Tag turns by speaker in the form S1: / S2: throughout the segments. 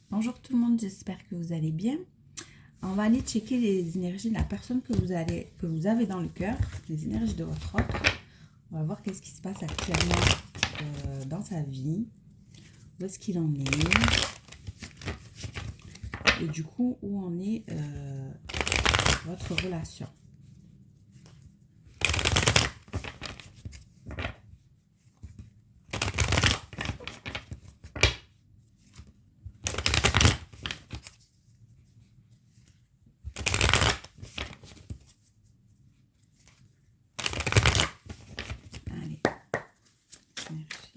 S1: Bonjour tout le monde, j'espère que vous allez bien. On va aller checker les énergies de la personne que vous avez dans le cœur, les énergies de votre autre. On va voir qu'est-ce qui se passe actuellement dans sa vie, où est-ce qu'il en est, et du coup, où en est votre relation. Allez, merci.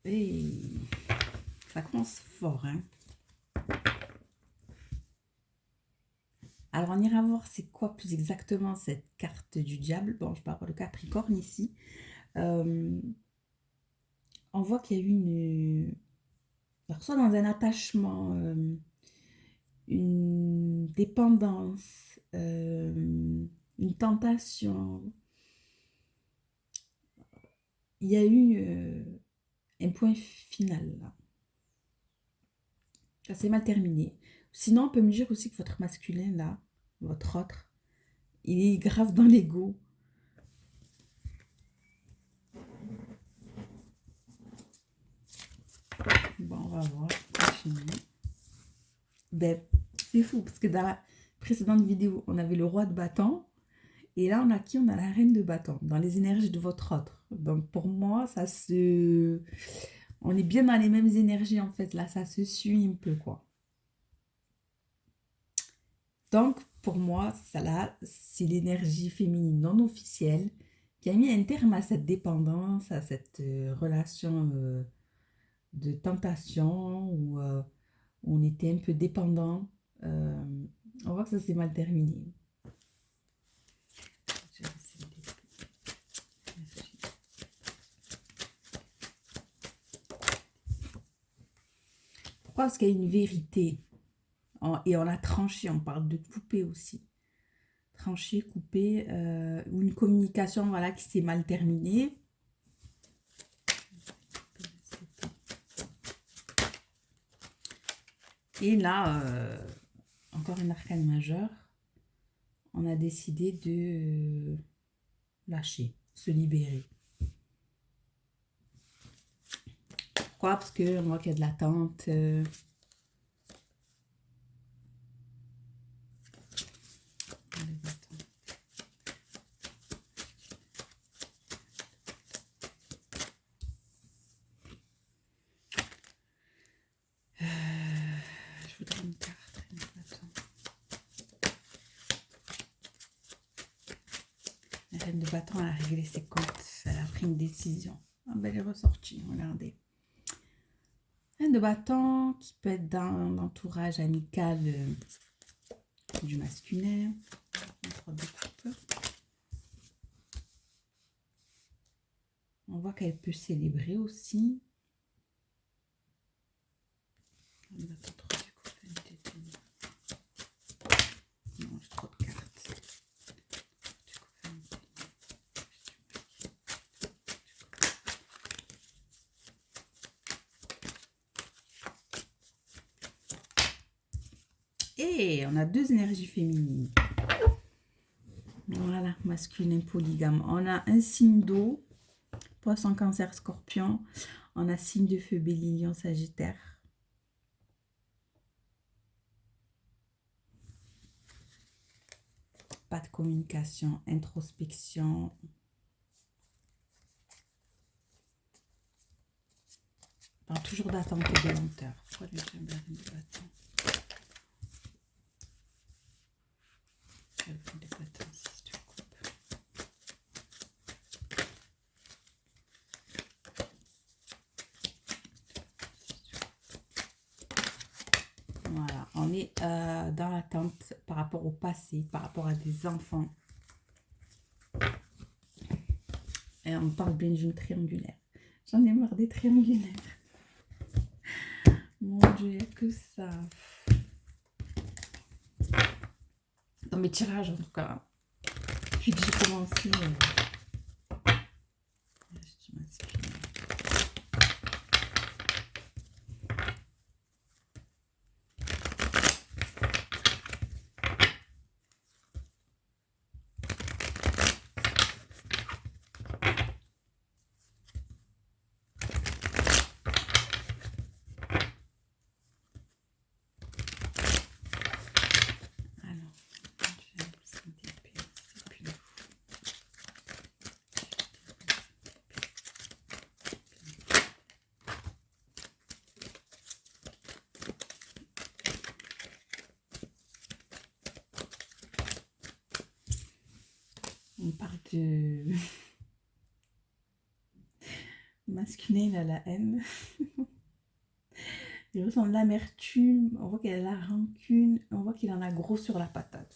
S1: Et ça commence fort, hein. Alors, on ira voir c'est quoi plus exactement cette carte du diable. Bon, je parle pour le Capricorne ici. On voit qu'il y a eu alors, soit dans un attachement, une dépendance, une tentation. Il y a eu un point final là. Ça s'est mal terminé. Sinon, on peut me dire aussi que votre masculin là, votre autre, il est grave dans l'ego. Bon, on va voir. Ben, c'est fou parce que dans la précédente vidéo, on avait le roi de bâton. Et là, on a qui? On a la reine de bâton dans les énergies de votre autre. Donc, pour moi, ça se... On est bien dans les mêmes énergies, en fait. Là, ça se suit un peu, quoi. Donc, pour moi, ça là, c'est l'énergie féminine non officielle qui a mis un terme à cette dépendance, à cette relation de tentation où on était un peu dépendant. On voit que ça s'est mal terminé. Pourquoi? Parce qu'il y a une vérité. Et on a tranché, on parle de couper aussi. Tranché, couper, ou une communication voilà, qui s'est mal terminée. Et là, encore une arcane majeure, on a décidé de lâcher, se libérer. Pourquoi? Parce qu'on voit qu'il y a de l'attente. Je voudrais une carte. La reine de bâton, elle a réglé ses comptes. Elle a pris une décision. Ah ben, elle est ressortie, regardez. Reine de bâton qui peut être dans l'entourage amical du masculin. On voit qu'elle peut célébrer aussi. Non, j'ai trop de cartes. Et on a deux énergies féminines. Voilà, masculin polygame. On a un signe d'eau, poisson, cancer, scorpion. On a signe de feu, bélier, lion, sagittaire. Pas de communication, introspection. On parle toujours d'attente et de lenteur. Pourquoi les gens de bâton? Voilà, on est dans l'attente par rapport au passé, par rapport à des enfants. Et on parle bien d'une triangulaire. J'en ai marre des triangulaires. Dieu, il n'y a que ça. Dans mes tirages, en tout cas. Depuis que j'ai commencé. On parle de masculin, il a la haine. Il ressent de l'amertume. On voit qu'il a la rancune. On voit qu'il en a gros sur la patate.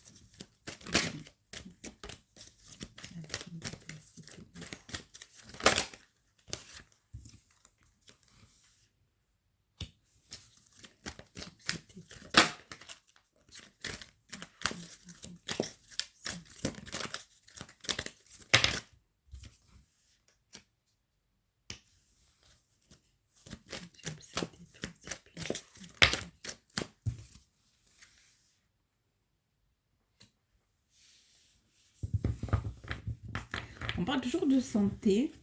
S1: On parle toujours de santé.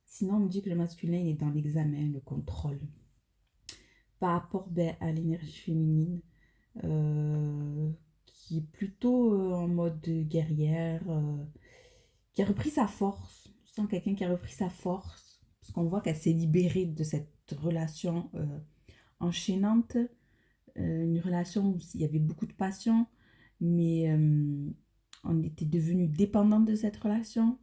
S1: Sinon, on me dit que le masculin il est dans l'examen, le contrôle. Par rapport à l'énergie féminine, qui est plutôt en mode guerrière, qui a repris sa force. Je sens quelqu'un qui a repris sa force, parce qu'on voit qu'elle s'est libérée de cette relation enchaînante, une relation où il y avait beaucoup de passion, mais on était devenu dépendante de cette relation.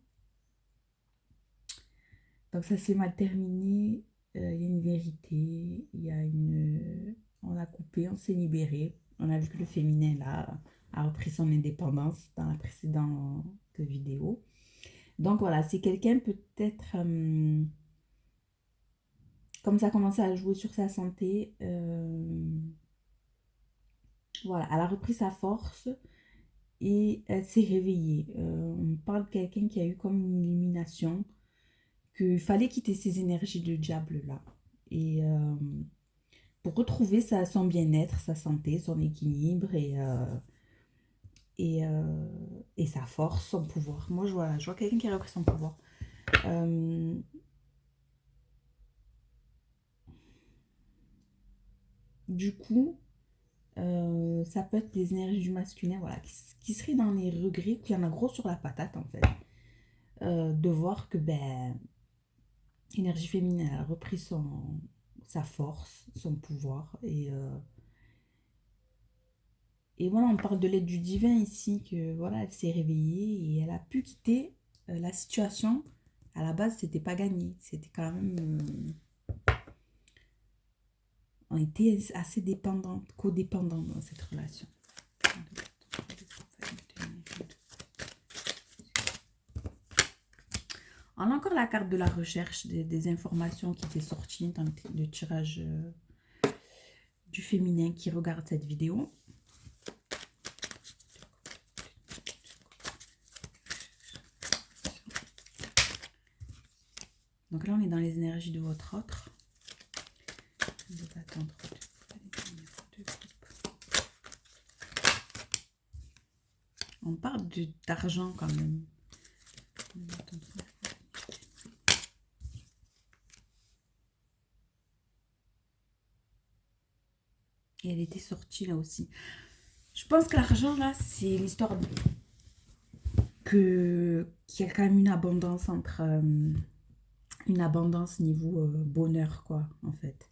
S1: Donc ça s'est mal terminé, il y a une vérité, il y a on a coupé, on s'est libéré. On a vu que le féminin là a repris son indépendance dans la précédente vidéo. Donc voilà, c'est quelqu'un peut-être, comme ça a commencé à jouer sur sa santé, voilà, elle a repris sa force et elle s'est réveillée. On parle de quelqu'un qui a eu comme une illumination, qu'il fallait quitter ces énergies de diable là. Et pour retrouver son bien-être, sa santé, son équilibre et sa force, son pouvoir. Moi, je vois quelqu'un qui a repris son pouvoir. Du coup, ça peut être des énergies du masculin, voilà, qui seraient dans les regrets, qui en a gros sur la patate en fait. De voir que l'énergie féminine a repris sa force, son pouvoir. Et voilà, on parle de l'aide du divin ici, que voilà, elle s'est réveillée et elle a pu quitter la situation. À la base, c'était pas gagné. C'était quand même. On était assez dépendantes, codépendantes dans cette relation. On a encore la carte de la recherche, des informations qui étaient sorties dans le tirage du féminin qui regarde cette vidéo. Donc là, on est dans les énergies de votre autre. On parle d'argent quand même. Et elle était sortie là aussi. Je pense que l'argent là, c'est l'histoire qu'il y a quand même une abondance entre... une abondance niveau bonheur, quoi, en fait.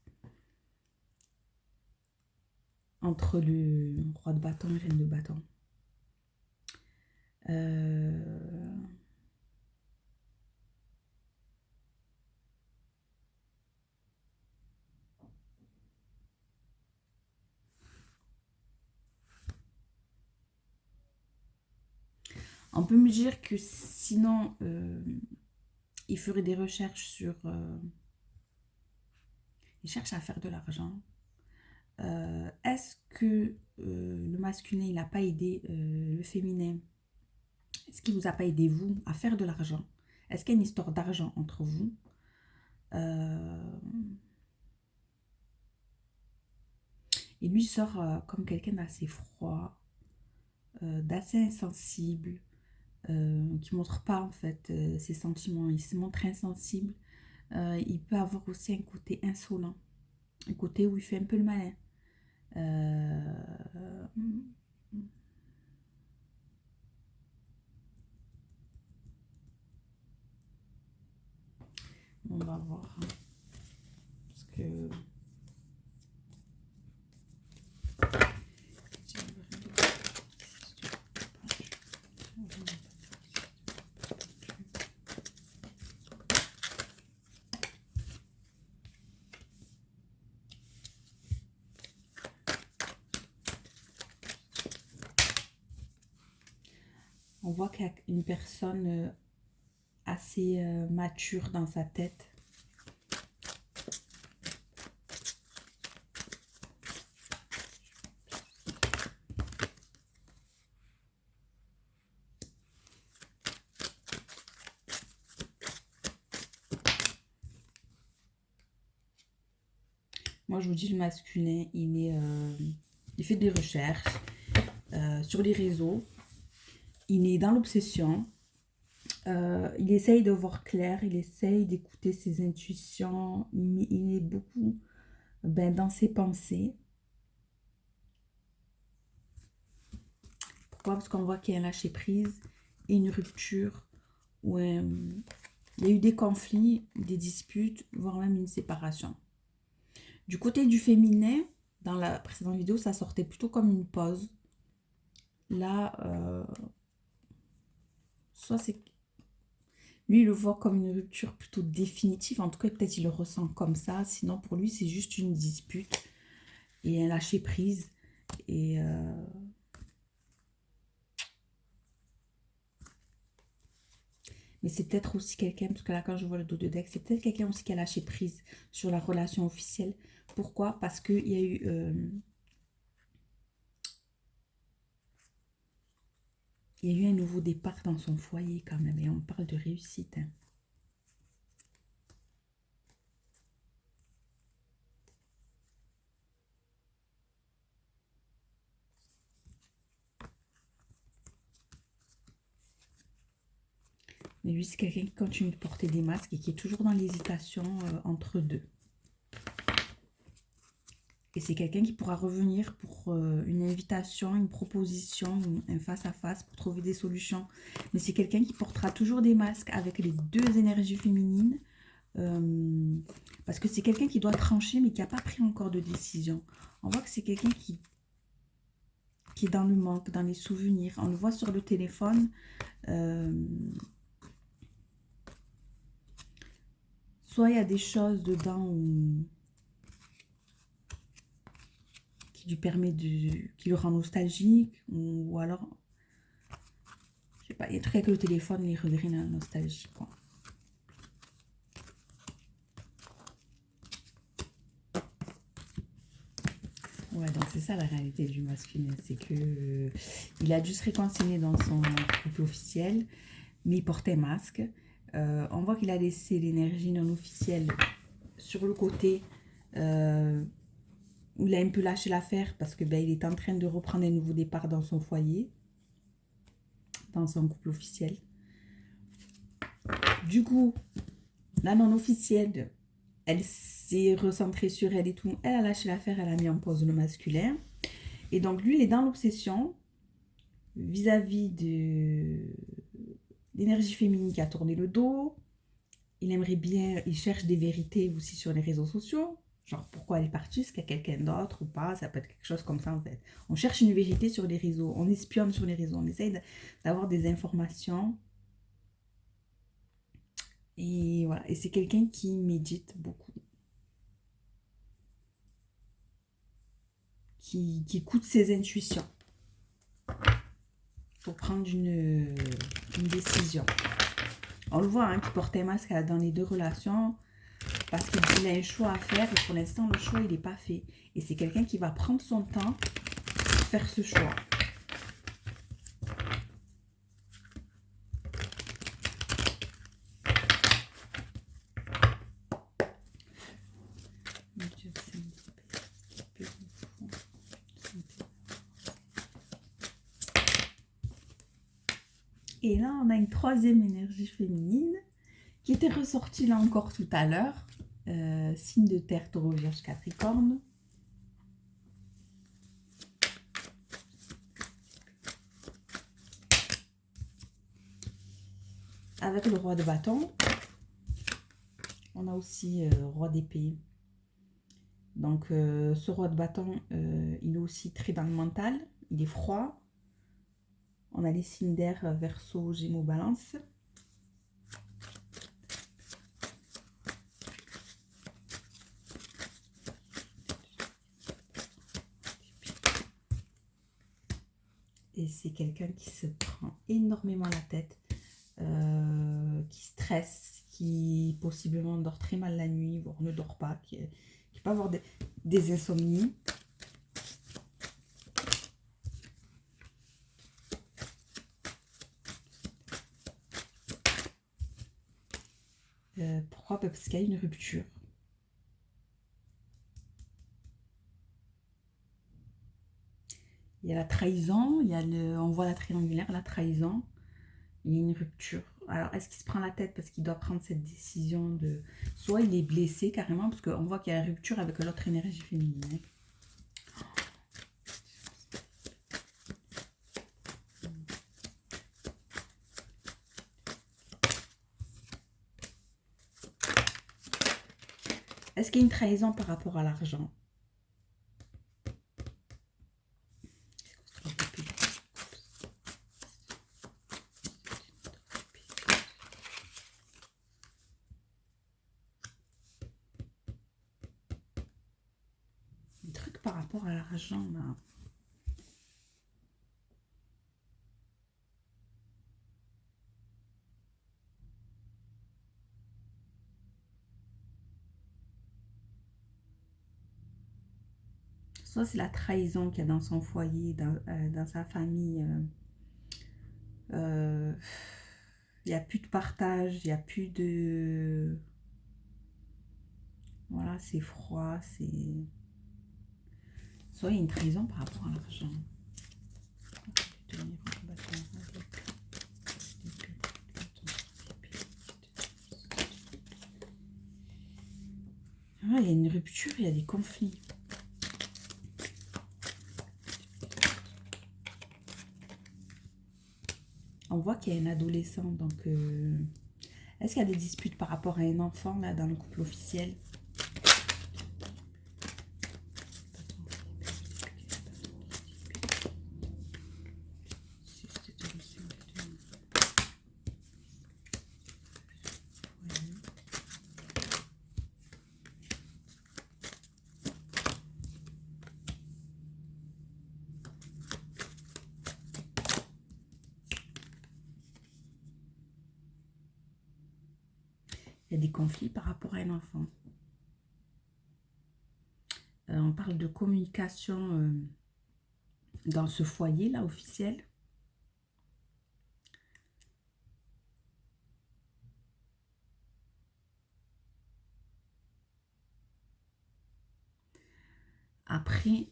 S1: Entre le roi de bâton et reine de bâton. On peut me dire que sinon, il ferait des recherches sur... il cherche à faire de l'argent. Est-ce que le masculin, il n'a pas aidé le féminin? Est-ce qu'il ne vous a pas aidé, vous, à faire de l'argent? Est-ce qu'il y a une histoire d'argent entre vous? Et lui sort comme quelqu'un d'assez froid, d'assez insensible, qui ne montre pas en fait ses sentiments. Il se montre insensible. Il peut avoir aussi un côté insolent, un côté où il fait un peu le malin. On va voir. Parce que... On voit qu'il y a une personne assez mature dans sa tête. Moi, je vous dis, le masculin, il fait des recherches sur les réseaux. Il est dans l'obsession. Il essaye de voir clair. Il essaye d'écouter ses intuitions. Il est beaucoup dans ses pensées. Pourquoi? Parce qu'on voit qu'il y a un lâcher-prise et une rupture. Où, il y a eu des conflits, des disputes, voire même une séparation. Du côté du féminin, dans la précédente vidéo, ça sortait plutôt comme une pause. Là, soit c'est... Lui, il le voit comme une rupture plutôt définitive. En tout cas, peut-être il le ressent comme ça. Sinon, pour lui, c'est juste une dispute et un lâcher-prise. Et... Mais c'est peut-être aussi quelqu'un, parce que là, quand je vois le dos de deck, c'est peut-être quelqu'un aussi qui a lâché prise sur la relation officielle. Pourquoi? Parce qu'il y a eu... il y a eu un nouveau départ dans son foyer quand même. Et on parle de réussite. Hein. Mais lui, c'est quelqu'un qui continue de porter des masques et qui est toujours dans l'hésitation entre deux. Et c'est quelqu'un qui pourra revenir pour une invitation, une proposition, un face-à-face pour trouver des solutions. Mais c'est quelqu'un qui portera toujours des masques avec les deux énergies féminines. Parce que c'est quelqu'un qui doit trancher mais qui n'a pas pris encore de décision. On voit que c'est quelqu'un qui est dans le manque, dans les souvenirs. On le voit sur le téléphone. Soit il y a des choses dedans qui lui permet qui le rend nostalgique, ou alors, je sais pas, il y a des trucs avec le téléphone, les regrets, la nostalgie, quoi. Ouais, donc c'est ça la réalité du masculin, c'est que il a dû se réconcilier dans son couple officiel, mais il portait un masque. On voit qu'il a laissé l'énergie non officielle sur le côté où il a un peu lâché l'affaire parce que il est en train de reprendre un nouveau départ dans son foyer, dans son couple officiel. Du coup, la non officielle, elle s'est recentrée sur elle et tout. Elle a lâché l'affaire, elle a mis en pause le masculin. Et donc, lui, il est dans l'obsession vis-à-vis de l'énergie féminine qui a tourné le dos. Il aimerait bien, il cherche des vérités aussi sur les réseaux sociaux. Genre, pourquoi elle est partie? Est-ce qu'il y a quelqu'un d'autre ou pas? Ça peut être quelque chose comme ça, en fait. On cherche une vérité sur les réseaux. On espionne sur les réseaux. On essaye d'avoir des informations. Et voilà. Et c'est quelqu'un qui médite beaucoup. Qui écoute ses intuitions. pour prendre une décision. On le voit, hein, qu'il porte un masque dans les deux relations parce qu'il a un choix à faire et pour l'instant, le choix, il n'est pas fait. Et c'est quelqu'un qui va prendre son temps pour faire ce choix. Et là, on a une troisième énergie féminine qui était ressortie là encore tout à l'heure. Signe de terre, taureau, vierge, capricorne. Avec le roi de bâton, on a aussi roi d'épée. Donc, ce roi de bâton, il est aussi très dans le mental. Il est froid. On a les signes d'air, Verseau, Gémeaux, Balance. Et c'est quelqu'un qui se prend énormément la tête, qui stresse, qui possiblement dort très mal la nuit, voire ne dort pas, qui peut avoir des insomnies. Pourquoi? Parce qu'il y a une rupture. Il y a la trahison, on voit la triangulaire, la trahison, il y a une rupture. Alors, est-ce qu'il se prend la tête parce qu'il doit prendre cette décision de... Soit il est blessé carrément, parce qu'on voit qu'il y a une rupture avec l'autre énergie féminine. Est-ce qu'il y a une trahison par rapport à l'argent? Un truc par rapport à l'argent, là. Soit c'est la trahison qu'il y a dans son foyer, dans sa famille. Il n'y a plus de partage, il n'y a plus de... Voilà, c'est froid, c'est... Soit il y a une trahison par rapport à l'argent. Ah, il y a une rupture, il y a des conflits. On voit qu'il y a un adolescent, donc... Est-ce qu'il y a des disputes par rapport à un enfant, là, dans le couple officiel? Il y a des conflits par rapport à un enfant. On parle de communication dans ce foyer-là, officiel. Après,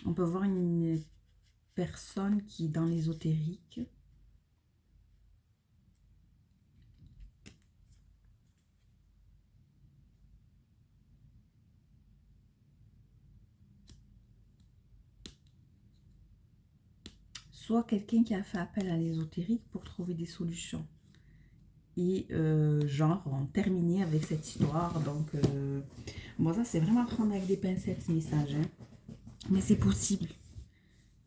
S1: on peut voir une personne qui est dans l'ésotérique. Soit quelqu'un qui a fait appel à l'ésotérique pour trouver des solutions. Et genre, on terminer avec cette histoire. Donc, bon, ça, c'est vraiment à prendre avec des pincettes, ce message. Hein. Mais c'est possible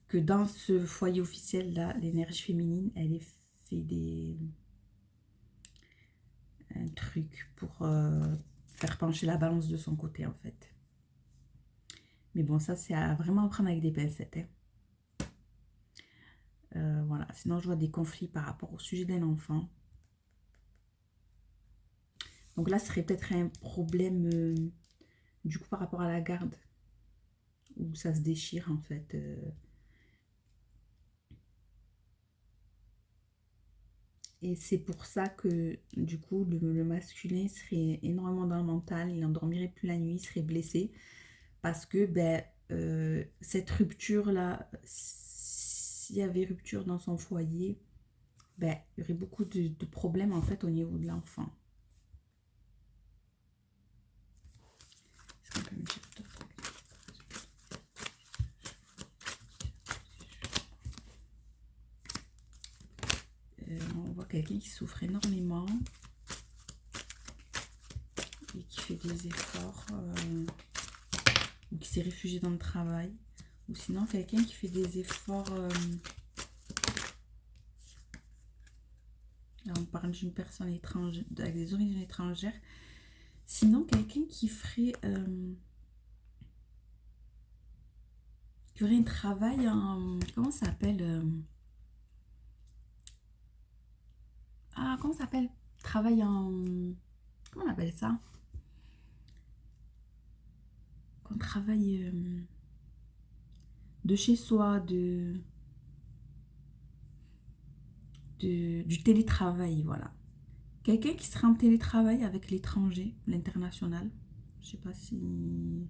S1: que dans ce foyer officiel-là, l'énergie féminine, elle ait fait un truc pour faire pencher la balance de son côté, en fait. Mais bon, ça, c'est à vraiment prendre avec des pincettes. Hein. Voilà. Sinon, je vois des conflits par rapport au sujet d'un enfant. Donc là, ce serait peut-être un problème, du coup, par rapport à la garde, où ça se déchire, en fait. Et c'est pour ça que, du coup, le masculin serait énormément dans le mental, il n'endormirait plus la nuit, il serait blessé. Parce que, ben, cette rupture-là, s'il y avait rupture dans son foyer, ben, il y aurait beaucoup de problèmes, en fait, au niveau de l'enfant. Est-ce qu'on peut me dire d'autres? On voit quelqu'un qui souffre énormément et qui fait des efforts, ou qui s'est réfugié dans le travail, ou sinon quelqu'un qui fait des efforts. Là, on parle d'une personne étrangère, avec des origines étrangères. Sinon, quelqu'un qui ferait, qui aurait un travail en, comment ça s'appelle, ah, comment ça s'appelle, travail en, comment on appelle ça, qu'on travaille de chez soi, du télétravail, voilà. Quelqu'un qui serait en télétravail avec l'étranger, l'international. Je sais pas si...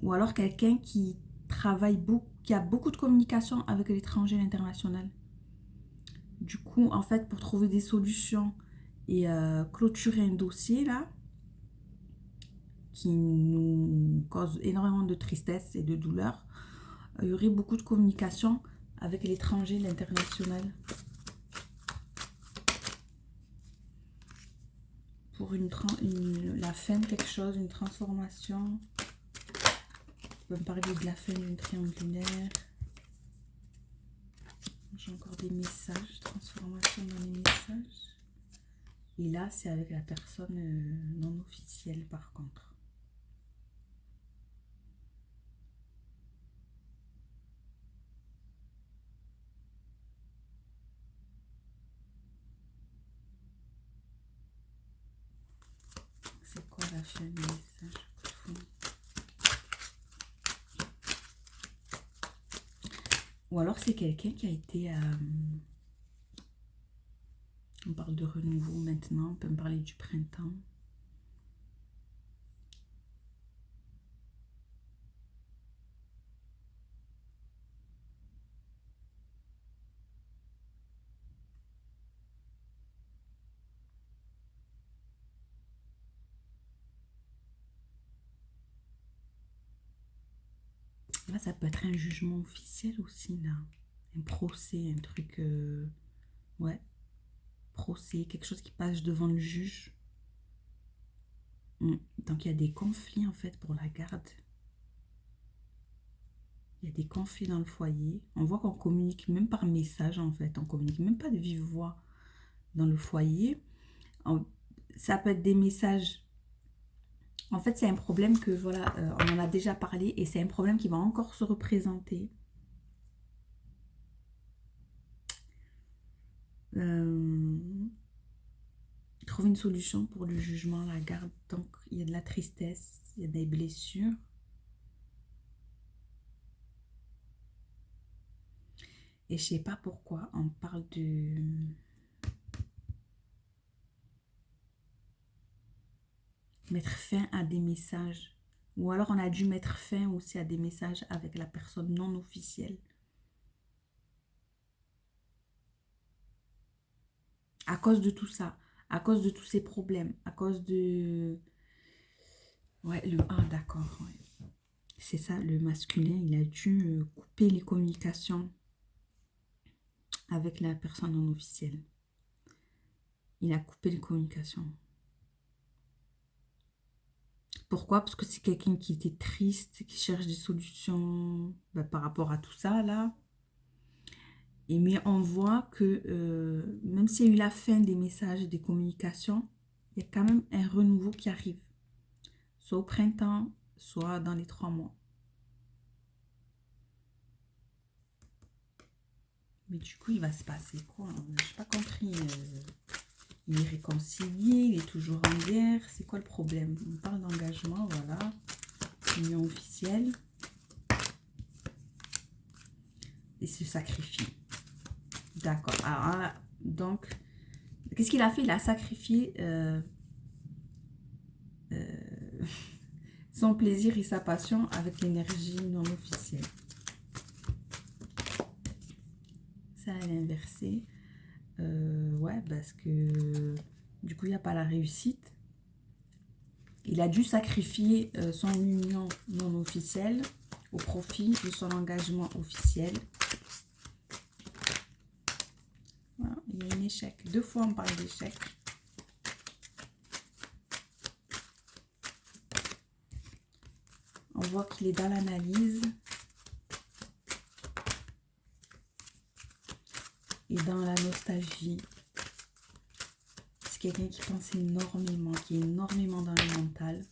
S1: Ou alors quelqu'un qui travaille beaucoup, qui a beaucoup de communication avec l'étranger, l'international. Du coup, en fait, pour trouver des solutions et clôturer un dossier, là, qui nous cause énormément de tristesse et de douleur, il y aurait beaucoup de communication avec l'étranger, l'international. Pour la fin de quelque chose, une transformation. On peut me parler de la fin d'une triangulaire. J'ai encore des messages, transformation dans les messages. Et là, c'est avec la personne non officielle par contre. C'est quoi la fin du message? Ou alors c'est quelqu'un qui a été... on parle de renouveau maintenant, on peut me parler du printemps. Là, ça peut être un jugement officiel aussi, là. Un procès, un truc... ouais, procès, quelque chose qui passe devant le juge. Donc, il y a des conflits, en fait, pour la garde. Il y a des conflits dans le foyer. On voit qu'on communique même par message, en fait. On communique même pas de vive voix dans le foyer. Ça peut être des messages. En fait, c'est un problème que, voilà, on en a déjà parlé et c'est un problème qui va encore se représenter. Trouver une solution pour le jugement, la garde. Donc, il y a de la tristesse, il y a des blessures. Et je sais pas pourquoi on parle de... mettre fin à des messages. Ou alors on a dû mettre fin aussi à des messages avec la personne non officielle. À cause de tout ça. À cause de tous ces problèmes. À cause de... Ouais, ah, d'accord. Ouais. C'est ça, le masculin, il a dû couper les communications avec la personne non officielle. Il a coupé les communications. Pourquoi? Parce que c'est quelqu'un qui était triste, qui cherche des solutions par rapport à tout ça, là. Et mais on voit que même s'il y a eu la fin des messages et des communications, il y a quand même un renouveau qui arrive. Soit au printemps, soit dans les 3 mois. Mais du coup, il va se passer quoi? Je n'ai pas compris. Il est réconcilié, il est toujours en guerre. C'est quoi le problème? On parle d'engagement, voilà. Union officielle. Et se sacrifie. D'accord. Alors, donc, qu'est-ce qu'il a fait? Il a sacrifié son plaisir et sa passion avec l'énergie non officielle. Ça, elle est inversée. Ouais, parce que du coup, il n'y a pas la réussite. Il a dû sacrifier son union non officielle au profit de son engagement officiel. Voilà, il y a un échec. 2 fois, on parle d'échec. On voit qu'il est dans l'analyse et dans la nostalgie. C'est quelqu'un qui pense énormément, qui est énormément dans le mental.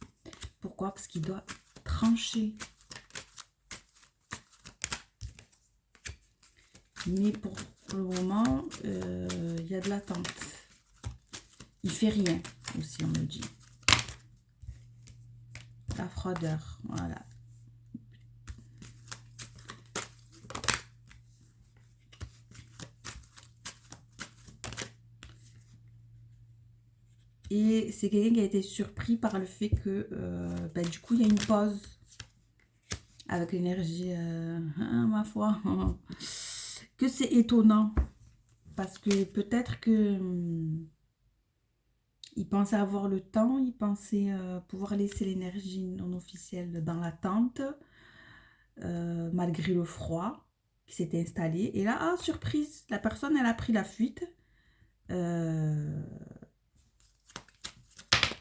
S1: Pourquoi? Parce qu'il doit trancher. Mais pour le moment, il y a de l'attente. Il fait rien aussi, on me dit. La froideur, voilà. Et c'est quelqu'un qui a été surpris par le fait que, du coup, il y a une pause avec l'énergie, ma foi, que c'est étonnant. Parce que peut-être que il pensait avoir le temps, il pensait pouvoir laisser l'énergie non officielle dans l'attente, malgré le froid qui s'était installé. Et là, ah, surprise, la personne, elle a pris la fuite.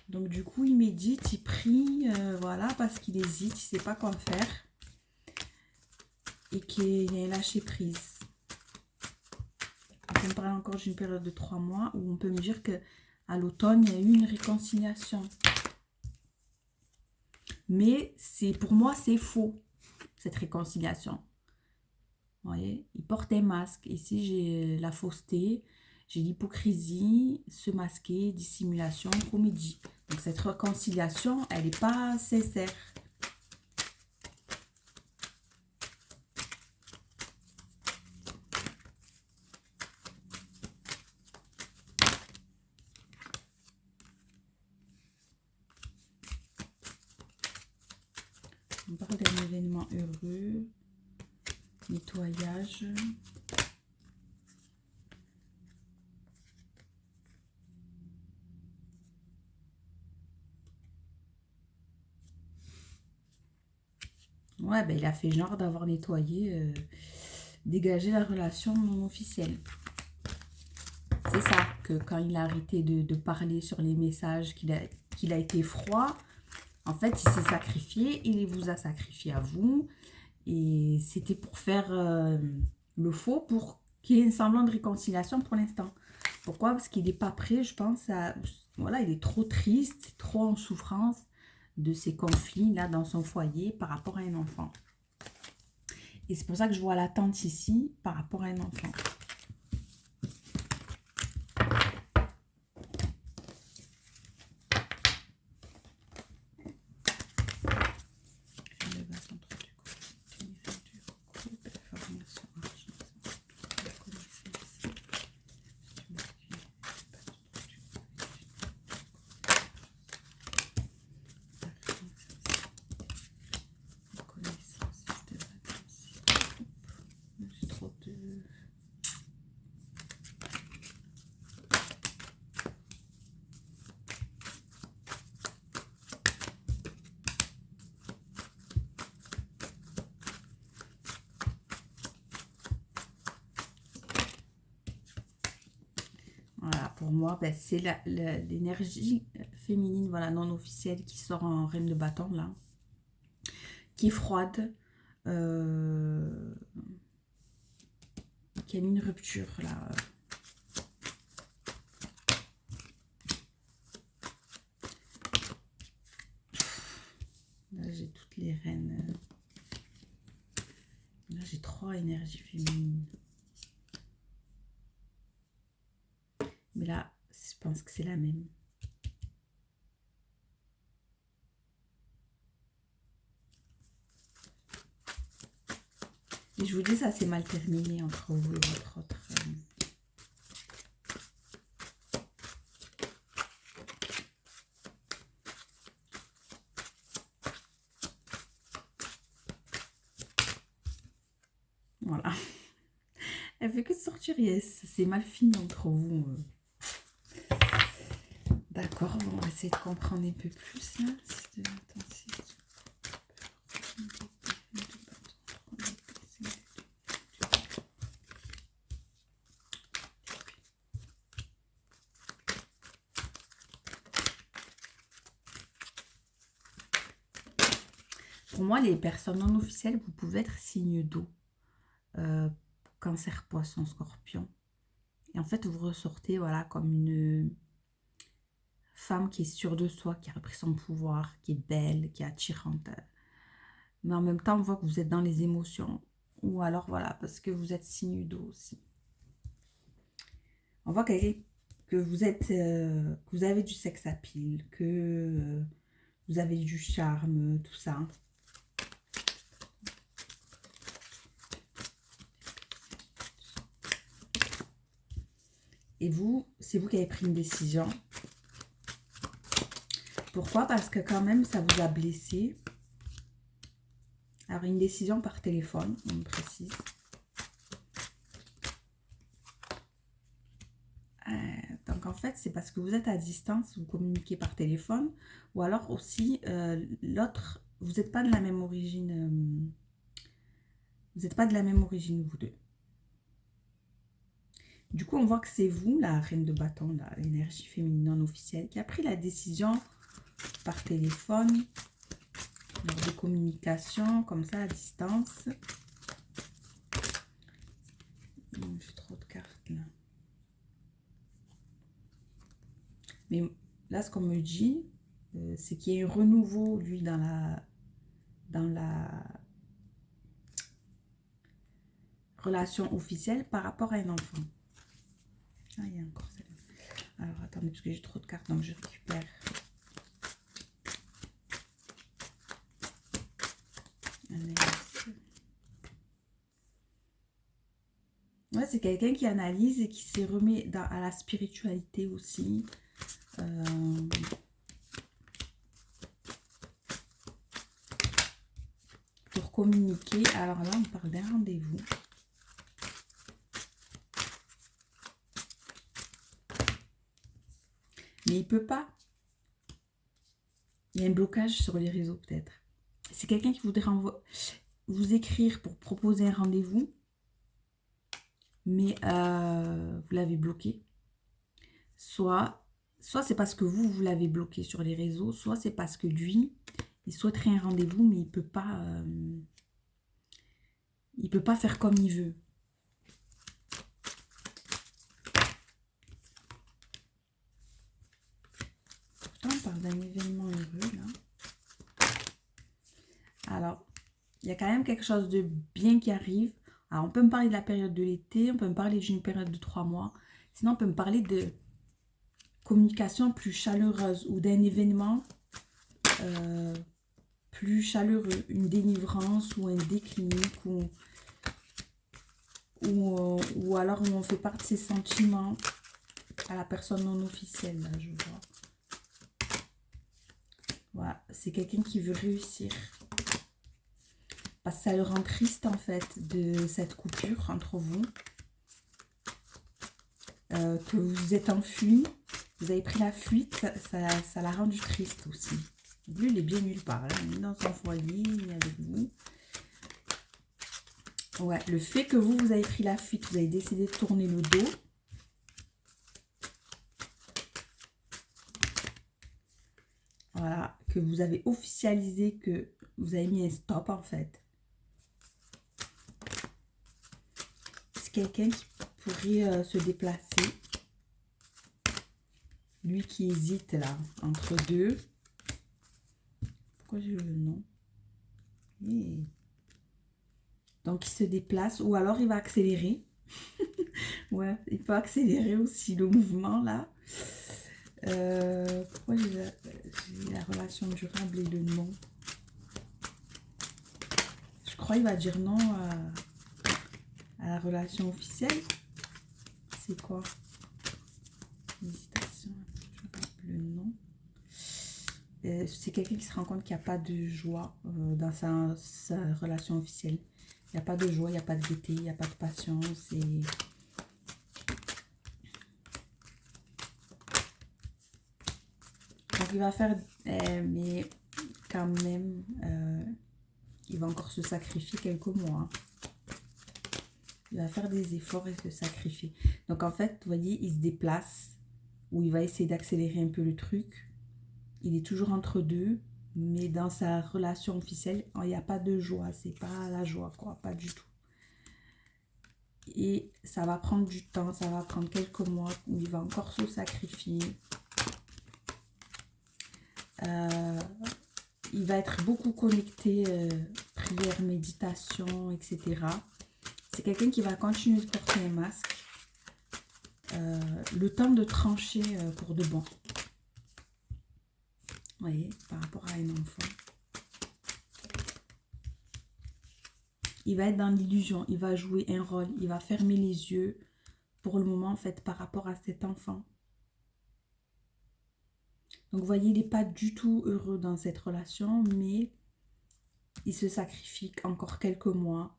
S1: Donc du coup, il médite, il prie, voilà, parce qu'il hésite, il ne sait pas quoi faire. Et qu'il y a un lâcher prise. On me parle encore d'une période de 3 mois où on peut me dire que à l'automne, il y a eu une réconciliation. Mais pour moi, c'est faux, cette réconciliation. Vous voyez, il porte un masque. Ici, j'ai la fausseté, j'ai l'hypocrisie, se masquer, dissimulation, comédie. Donc, cette réconciliation, elle n'est pas sincère. On parle d'un événement heureux, nettoyage. Ouais, ben, il a fait genre d'avoir nettoyé, dégagé la relation non officielle. C'est ça, que quand il a arrêté de parler sur les messages, qu'il a été froid, en fait, il s'est sacrifié, il vous a sacrifié à vous. Et c'était pour faire le faux, pour qu'il y ait un semblant de réconciliation pour l'instant. Pourquoi? Parce qu'il n'est pas prêt, je pense, voilà, il est trop triste, trop en souffrance de ces conflits-là dans son foyer par rapport à un enfant. Et c'est pour ça que je vois l'attente ici par rapport à un enfant. Voilà, pour moi, ben, c'est l'énergie féminine, voilà, non officielle qui sort en reine de bâton, là. Qui est froide. Qui a mis une rupture, là. Là, j'ai toutes les reines. Là, j'ai 3 énergies féminines. Mais là, je pense que c'est la même. Et je vous dis, ça s'est mal terminé entre vous et votre autre. Voilà. Elle fait que de sortir, yes. C'est mal fini entre vous. D'accord, on va essayer de comprendre un peu plus là. Pour moi, les personnes non officielles, vous pouvez être signe d'eau. Cancer, poisson, scorpion. Et en fait, vous ressortez voilà, comme une femme qui est sûre de soi, qui a repris son pouvoir, qui est belle, qui est attirante. Mais en même temps, on voit que vous êtes dans les émotions. Ou alors, voilà, parce que vous êtes signe d'eau aussi. On voit que vous êtes, que vous avez du sex appeal, que vous avez du charme, tout ça. Et vous, c'est vous qui avez pris une décision. Pourquoi? Parce que quand même, ça vous a blessé. Alors, une décision par téléphone, on précise. Donc, en fait, c'est parce que vous êtes à distance, vous communiquez par téléphone. Ou alors aussi, l'autre, vous n'êtes pas de la même origine. Vous n'êtes pas de la même origine, vous deux. Du coup, on voit que c'est vous, la reine de bâton, l'énergie féminine non officielle, qui a pris la décision par téléphone, lors de communication, comme ça, à distance. J'ai trop de cartes, là. Mais là, ce qu'on me dit, c'est qu'il y a un renouveau, lui, dans la relation officielle par rapport à un enfant. Ah, il y a encore celle-là. Alors, attendez, parce que j'ai trop de cartes, donc je récupère. Ouais, c'est quelqu'un qui analyse et qui se remet à la spiritualité aussi. Pour communiquer. Alors là, on parle d'un rendez-vous. Mais il peut pas. Il y a un blocage sur les réseaux peut-être. C'est quelqu'un qui voudrait vous écrire pour proposer un rendez-vous. Mais vous l'avez bloqué. Soit c'est parce que vous l'avez bloqué sur les réseaux, soit c'est parce que lui, il souhaiterait un rendez-vous, mais il peut pas faire comme il veut. Pourtant, on parle d'un événement heureux, là. Alors, il y a quand même quelque chose de bien qui arrive. Alors, on peut me parler de la période de l'été, on peut me parler d'une période de 3 mois. Sinon, on peut me parler de communication plus chaleureuse ou d'un événement plus chaleureux, une délivrance ou un déclic ou alors où on fait part de ses sentiments à la personne non officielle, là, je vois. Voilà, c'est quelqu'un qui veut réussir. Parce que ça le rend triste, en fait, de cette coupure entre vous. Que vous vous êtes enfui, vous avez pris la fuite, ça l'a rendu triste aussi. Lui, il est bien nulle part, là, ni dans son foyer, ni avec vous. Ouais, le fait que vous avez pris la fuite, vous avez décidé de tourner le dos. Voilà, que vous avez officialisé que vous avez mis un stop, en fait. C'est quelqu'un qui pourrait se déplacer. Lui qui hésite, là, entre deux. Pourquoi j'ai le nom? Donc, il se déplace ou alors il va accélérer. Ouais, il peut accélérer aussi le mouvement là. Pourquoi j'ai la relation durable et le non? Je crois qu'il va dire non à la relation officielle. C'est quoi? Hésitation, le non. C'est quelqu'un qui se rend compte qu'il n'y a pas de joie dans sa relation officielle. Il n'y a pas de joie, il n'y a pas de gaieté, il n'y a pas de passion. Donc il va faire, mais quand même, il va encore se sacrifier quelques mois. Il va faire des efforts et se sacrifier. Donc en fait, vous voyez, il se déplace, où il va essayer d'accélérer un peu le truc. Il est toujours entre deux, mais dans sa relation officielle, il n'y a pas de joie. C'est pas la joie, quoi, pas du tout. Et ça va prendre du temps, ça va prendre quelques mois où il va encore se sacrifier. Il va être beaucoup connecté, prière, méditation, etc. C'est quelqu'un qui va continuer de porter un masque. Le temps de trancher pour de bon. Vous voyez, par rapport à un enfant. Il va être dans l'illusion, il va jouer un rôle, il va fermer les yeux pour le moment, en fait, par rapport à cet enfant. Donc, vous voyez, il n'est pas du tout heureux dans cette relation, mais il se sacrifie encore quelques mois.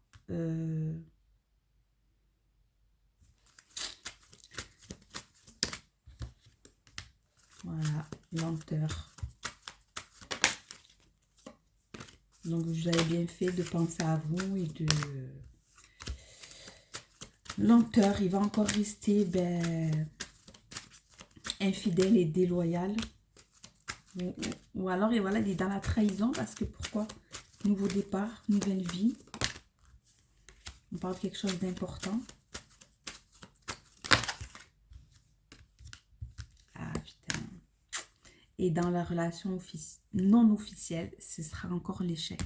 S1: Voilà, lenteur. Donc, vous avez bien fait de penser à vous et de... Lenteur, il va encore rester infidèle et déloyal. Ou alors, et voilà, il est dans la trahison parce que pourquoi? Nouveau départ, nouvelle vie. On parle de quelque chose d'important. Ah putain. Et dans la relation non officielle, ce sera encore l'échec.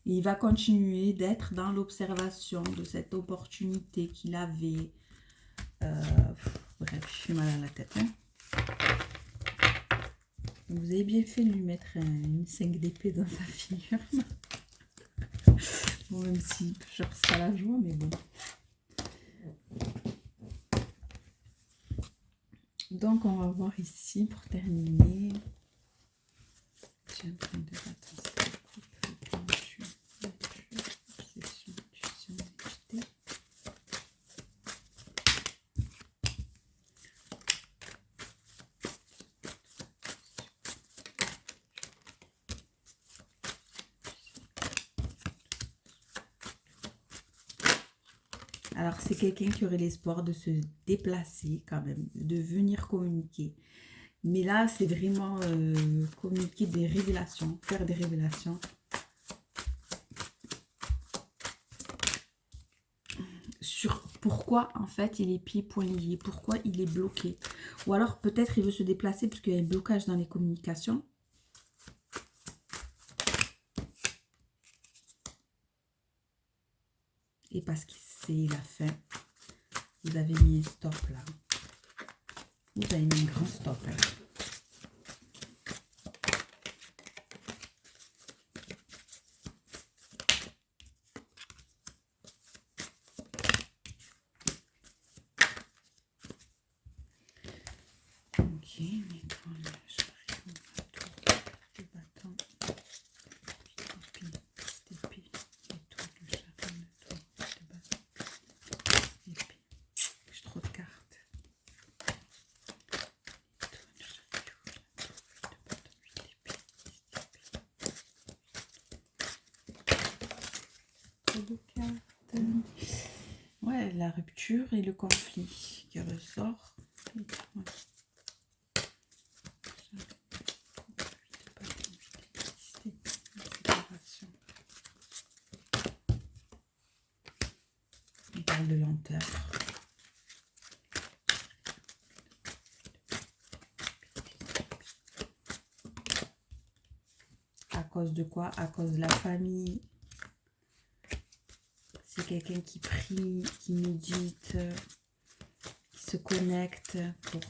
S1: Il va continuer d'être dans l'observation de cette opportunité qu'il avait. Bref, je suis mal à la tête. Hein. Vous avez bien fait de lui mettre une 5 d'épée dans sa figure. Bon, même si je ne pas la joie, mais bon. Donc, on va voir ici pour terminer. Je suis en train de Alors, c'est quelqu'un qui aurait l'espoir de se déplacer quand même, de venir communiquer. Mais là, c'est vraiment communiquer des révélations, faire des révélations. Sur pourquoi, en fait, il est pieds-poings liés, pourquoi il est bloqué. Ou alors, peut-être, il veut se déplacer parce qu'il y a un blocage dans les communications. Et parce que c'est la fin. Vous avez mis un stop là. Vous avez mis un grand stop là. Ok, mettons le chariot, le bâton, épée, étoile, le chariot, le bâton, épée. J'ai trop de cartes. Trop de cartes. Ouais, la rupture et le conflit qui ressort. Ouais. On parle de lenteur. cause de quoi? À cause de la famille. C'est quelqu'un qui prie, qui médite, qui se connecte pour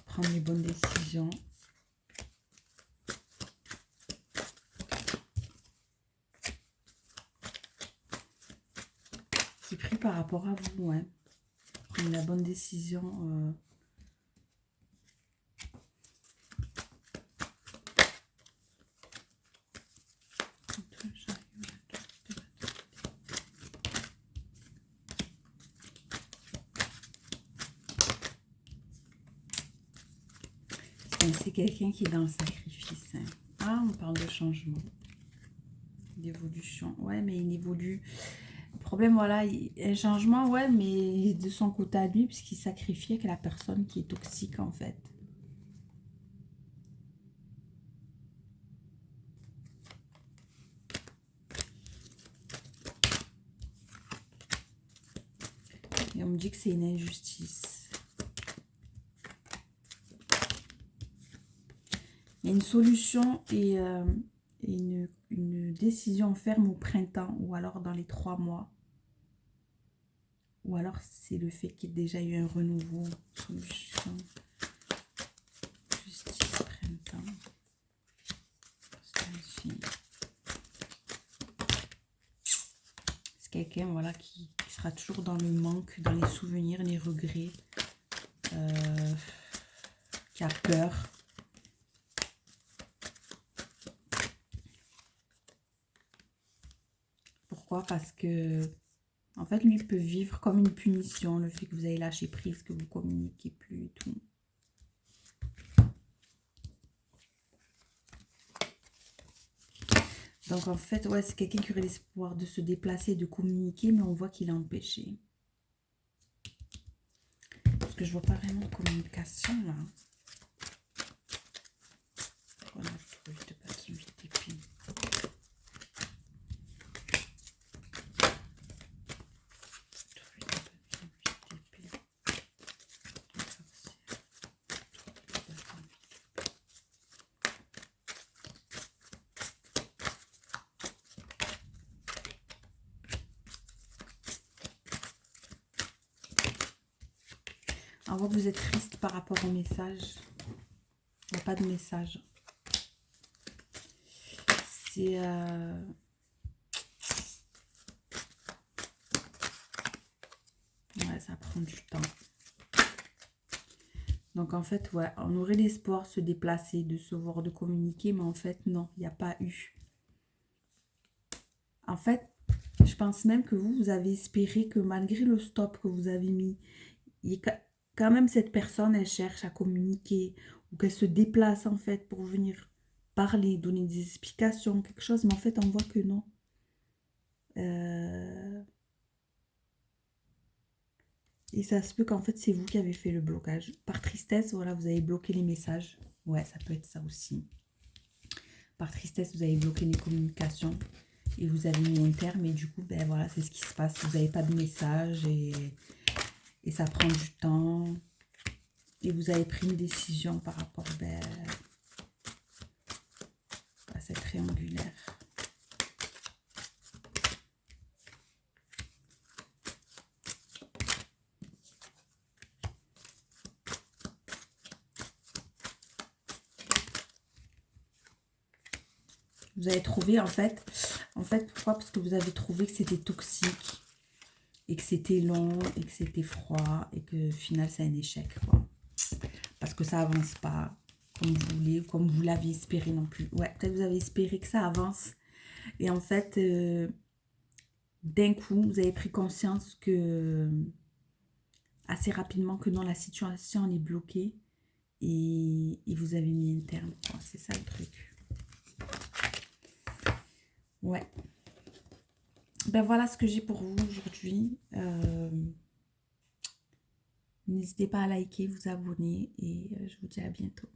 S1: prendre les bonnes décisions. Qui prie par rapport à vous, ouais. Prendre la bonne décision. C'est quelqu'un qui est dans le sacrifice. Hein. Ah, on parle de changement, d'évolution. Ouais, mais il évolue. Le problème, voilà, un changement, ouais, mais de son côté à lui, puisqu'il sacrifie avec la personne qui est toxique, en fait. Et on me dit que c'est une injustice. Il y a une solution et une décision ferme au printemps ou alors dans les 3 mois. Ou alors c'est le fait qu'il y ait déjà eu un renouveau. Solution. Justice, printemps. C'est quelqu'un, voilà, qui sera toujours dans le manque, dans les souvenirs, les regrets. Qui a peur. Pourquoi? Parce que, en fait, lui peut vivre comme une punition, le fait que vous avez lâché prise, que vous communiquez plus et tout. Donc, en fait, ouais, c'est quelqu'un qui aurait l'espoir de se déplacer, de communiquer, mais on voit qu'il est empêché. Parce que je vois pas vraiment de communication, là. Voilà, je trouve de papier 8 épines. On voit que vous êtes triste par rapport au message. Il n'y a pas de message. C'est... Ouais, ça prend du temps. Donc, en fait, ouais, on aurait l'espoir de se déplacer, de se voir, de communiquer, mais en fait, non, il n'y a pas eu. En fait, je pense même que vous avez espéré que malgré le stop que vous avez mis, quand même cette personne, elle cherche à communiquer ou qu'elle se déplace, en fait, pour venir parler, donner des explications, quelque chose, mais en fait, on voit que non. Et ça se peut qu'en fait, c'est vous qui avez fait le blocage. Par tristesse, voilà, vous avez bloqué les messages. Ouais, ça peut être ça aussi. Par tristesse, vous avez bloqué les communications et vous avez mis un terme. Et du coup, ben voilà, c'est ce qui se passe. Vous n'avez pas de message et ça prend du temps. Et vous avez pris une décision par rapport à cette triangulaire. Vous avez trouvé, en fait, pourquoi? Parce que vous avez trouvé que c'était toxique et que c'était long et que c'était froid et que au final, c'est un échec, quoi. Parce que ça avance pas comme vous voulez ou comme vous l'aviez espéré non plus. Ouais, peut-être vous avez espéré que ça avance. Et en fait, d'un coup, vous avez pris conscience que assez rapidement que non, la situation elle est bloquée et vous avez mis un terme. C'est ça le truc. Ouais. Ben voilà ce que j'ai pour vous aujourd'hui. N'hésitez pas à liker, vous abonner et je vous dis à bientôt.